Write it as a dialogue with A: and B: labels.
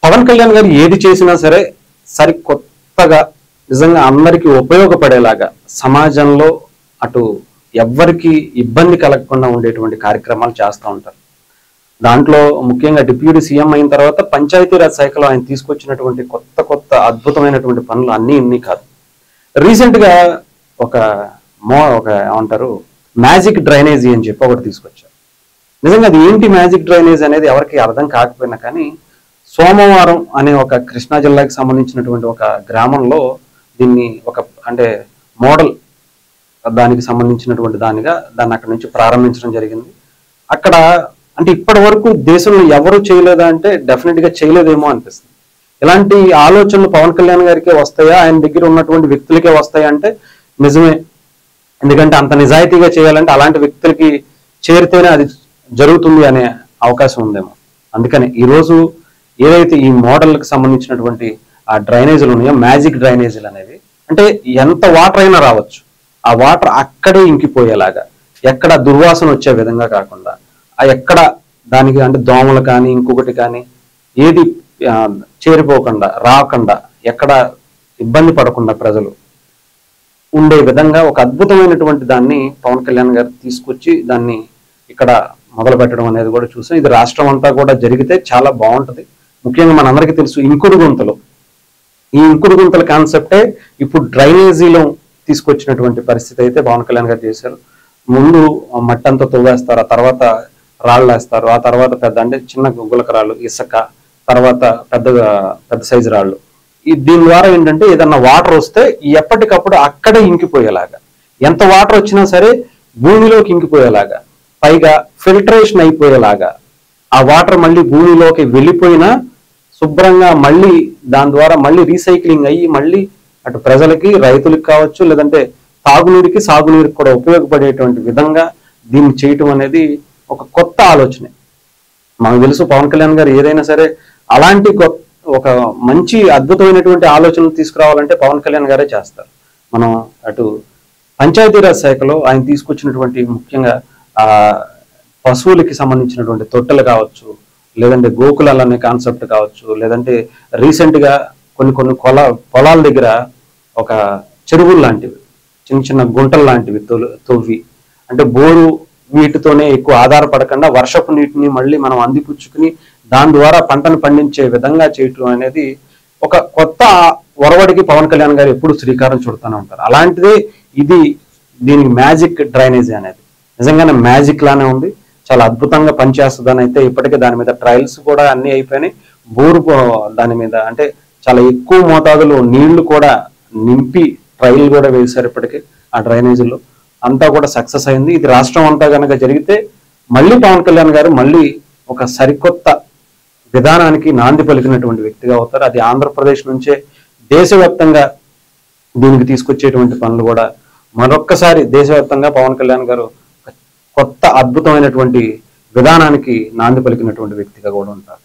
A: పవన్ కళ్యాణ్ గారు ఏది చేసినా సరే సరికొత్తగా నిజంగా అందరికీ ఉపయోగపడేలాగా సమాజంలో అటు ఎవ్వరికి ఇబ్బంది కలగకుండా ఉండేటువంటి కార్యక్రమాలు చేస్తూ ఉంటారు. దాంట్లో ముఖ్యంగా డిప్యూటీ సీఎం అయిన తర్వాత పంచాయతీరాజ్ శాఖలో ఆయన తీసుకొచ్చినటువంటి కొత్త కొత్త అద్భుతమైనటువంటి పనులు అన్నీ ఇన్ని కాదు. రీసెంట్ గా ఒక ఏమంటారు మ్యాజిక్ డ్రైనేజీ అని చెప్పి ఒకటి తీసుకొచ్చారు. నిజంగా అది ఏంటి మ్యాజిక్ డ్రైనేజ్ అనేది ఎవరికి అర్థం కాకపోయినా కానీ సోమవారం అనే ఒక కృష్ణా జిల్లాకి సంబంధించినటువంటి ఒక గ్రామంలో దీన్ని ఒక అంటే మోడల్ దానికి సంబంధించినటువంటి దాన్ని అక్కడి నుంచి ప్రారంభించడం జరిగింది. అక్కడ అంటే ఇప్పటి వరకు దేశంలో ఎవరు చేయలేదా అంటే డెఫినెట్ గా చేయలేదేమో అనిపిస్తుంది. ఇలాంటి ఆలోచనలు పవన్ కళ్యాణ్ గారికే వస్తాయా, ఆయన దగ్గర ఉన్నటువంటి వ్యక్తులకే వస్తాయా అంటే నిజమే. ఎందుకంటే అంత నిజాయితీగా చేయాలంటే అలాంటి వ్యక్తులకి చేరితేనే అది జరుగుతుంది అనే అవకాశం ఉందేమో. అందుకని ఈరోజు ఏదైతే ఈ మోడల్కి సంబంధించినటువంటి ఆ డ్రైనేజీలు ఉన్నాయో మ్యాజిక్ డ్రైనేజీలు అనేవి అంటే ఎంత వాటర్ అయినా రావచ్చు, ఆ వాటర్ అక్కడే ఇంకిపోయేలాగా ఎక్కడ దుర్వాసన వచ్చే విధంగా కాకుండా ఆ ఎక్కడ దానికి అంటే దోమలు కానీ ఇంకొకటి కానీ ఏది చేరిపోకుండా రాకుండా ఎక్కడ ఇబ్బంది పడకుండా ప్రజలు ఉండే విధంగా ఒక అద్భుతమైనటువంటి దాన్ని పవన్ కళ్యాణ్ గారు తీసుకొచ్చి దాన్ని ఇక్కడ మొదలు పెట్టడం అనేది కూడా చూసాం. ఇది రాష్ట్రం అంతా కూడా జరిగితే చాలా బాగుంటుంది. ముఖ్యంగా మనందరికీ తెలుసు ఇంకుడు గుంతలు, ఈ ఇంకుడు గుంతల కాన్సెప్టే ఇప్పుడు డ్రైనేజీలో తీసుకొచ్చినటువంటి పరిస్థితి అయితే పవన్ కళ్యాణ్ గారు చేశారు. ముందు మట్టంతా తవ్వేస్తారు, ఆ తర్వాత రాళ్ళు వేస్తారు, ఆ తర్వాత పెద్ద అంటే చిన్న గులక రాళ్ళు, ఇసుక, తర్వాత పెద్ద సైజు రాళ్ళు. దీని ద్వారా ఏంటంటే ఏదన్నా వాటర్ వస్తే ఎప్పటికప్పుడు అక్కడే ఇంకిపోయేలాగా, ఎంత వాటర్ వచ్చినా సరే భూమిలోకి ఇంకిపోయేలాగా, పైగా ఫిల్టరేషన్ అయిపోయేలాగా, ఆ వాటర్ మళ్ళీ భూమిలోకి వెళ్ళిపోయినా శుభ్రంగా మళ్ళీ దాని ద్వారా మళ్ళీ రీసైక్లింగ్ అయ్యి మళ్ళీ అటు ప్రజలకి రైతులకు కావచ్చు లేదంటే తాగునీరుకి సాగునీరుకి కూడా ఉపయోగపడేటువంటి విధంగా దీన్ని చేయటం అనేది ఒక కొత్త ఆలోచనే. మనకు తెలుసు పవన్ కళ్యాణ్ గారు ఏదైనా సరే అలాంటి ఒక మంచి అద్భుతమైనటువంటి ఆలోచనలు తీసుకురావాలంటే పవన్ కళ్యాణ్ గారే చేస్తారు. మనం అటు పంచాయతీరాజ్ శాఖలో ఆయన తీసుకొచ్చినటువంటి ముఖ్యంగా పశువులకి సంబంధించినటువంటి తొట్టెలు కావచ్చు, లేదంటే గోకులాలు అనే కాన్సెప్ట్ కావచ్చు, లేదంటే రీసెంట్ గా కొన్ని పొలాల దగ్గర ఒక చెరువులు లాంటివి చిన్న చిన్న గుంటలు లాంటివి తవ్వి అంటే బోరు వీటితోనే ఎక్కువ ఆధారపడకుండా వర్షపు నీటిని మళ్ళీ మనం అందిపుచ్చుకుని దాని ద్వారా పంటను పండించే విధంగా చేయటం అనేది ఒక కొత్త ఒరవడికి పవన్ కళ్యాణ్ గారు ఎప్పుడు శ్రీకారం చుడుతూనే ఉంటారు. అలాంటిదే దీనికి మ్యాజిక్ డ్రైనేజీ అనేది నిజంగానే మ్యాజిక్ లానే ఉంది, చాలా అద్భుతంగా పనిచేస్తుందని అయితే ఇప్పటికే దాని మీద ట్రయల్స్ కూడా అన్ని అయిపోయినాయి. బోరు దాని మీద అంటే చాలా ఎక్కువ మోతాదులో నీళ్లు కూడా నింపి ట్రయల్ కూడా వేశారు ఇప్పటికే. ఆ డ్రైనేజీలో అంతా కూడా సక్సెస్ అయింది. ఇది రాష్ట్రం అంతా కనుక జరిగితే మళ్ళీ పవన్ కళ్యాణ్ గారు మళ్ళీ ఒక సరికొత్త విధానానికి నాంది పలికినటువంటి వ్యక్తిగా అవుతారు. అది ఆంధ్రప్రదేశ్ నుంచే దేశవ్యాప్తంగా దీనికి తీసుకొచ్చేటువంటి పనులు కూడా మరొక్కసారి దేశవ్యాప్తంగా పవన్ కళ్యాణ్ గారు కొత్త అద్భుతమైనటువంటి విధానానికి నాంది పలికినటువంటి వ్యక్తిగా కూడా ఉంటారు.